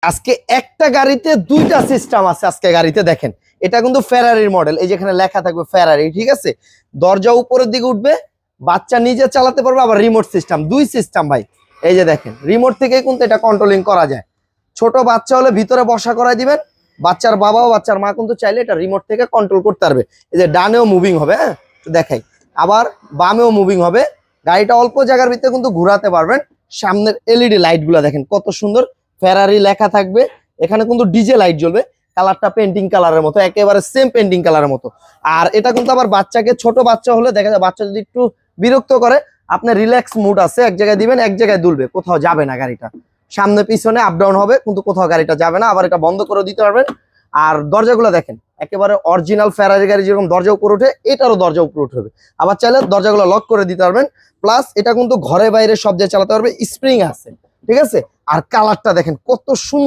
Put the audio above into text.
আজকে একটা গাড়িতে দুইটা সিস্টেম আছে। আজকে গাড়িতে দেখেন, এটা কিন্তু ফেরারির মডেল, এই যেখানে লেখা থাকবে ফেরারি, ঠিক আছে। দরজা উপরের দিকে উঠবে, বাচ্চা নিজে চালাতে পারবে, আবার রিমোট সিস্টেম, দুই সিস্টেম ভাই। এই যে দেখেন, রিমোট থেকে কিন্তু এটা কন্ট্রোলিং করা যায়। ছোট বাচ্চা হলে ভিতরে বসা করাই দিবেন, বাচ্চার বাবা ও বাচ্চার মা কিন্তু চাইলে এটা রিমোট থেকে কন্ট্রোল করতে পারবে। এই যে ডানেও মুভিং হবে, হ্যাঁ দেখাই, আবার বামেও মুভিং হবে। গাড়িটা অল্প জায়গার ভিতরে কিন্তু ঘোরাতে পারবেন। সামনের এলইডি লাইট গুলা দেখেন কত সুন্দর, ফেরারি লেখা থাকবে। এখানে কিন্তু ডিজে লাইট জ্বলবে, কালারটা পেন্টিং কালারের মতো, একেবারে সেম পেন্টিং কালারের মতো। আর এটা কিন্তু আবার বাচ্চাকে, ছোট বাচ্চা হলে দেখা যায় বাচ্চা যদি একটু বিরক্ত করে, আপনার রিল্যাক্স মুড আছে, এক জায়গায় দিবেন এক জায়গায় দুলবে, কোথাও যাবে না গাড়িটা। সামনে পিছনে আপ ডাউন হবে, কিন্তু কোথাও গাড়িটা যাবে না। আবার এটা বন্ধ করে দিতে পারবেন। আর দরজাগুলো দেখেন, একেবারে অরিজিনাল ফেরারি গাড়ি যেরকম দরজা উপরে ওঠে, এটারও দরজা উপরে উঠবে। আবার চাইলে দরজাগুলো লক করে দিতে পারবেন। প্লাস এটা কিন্তু ঘরে বাইরে সব জায়গায় চালাতে পারবে, স্প্রিং আছে, ঠিক আছে। আর কালারটা দেখেন কত সুন্দর।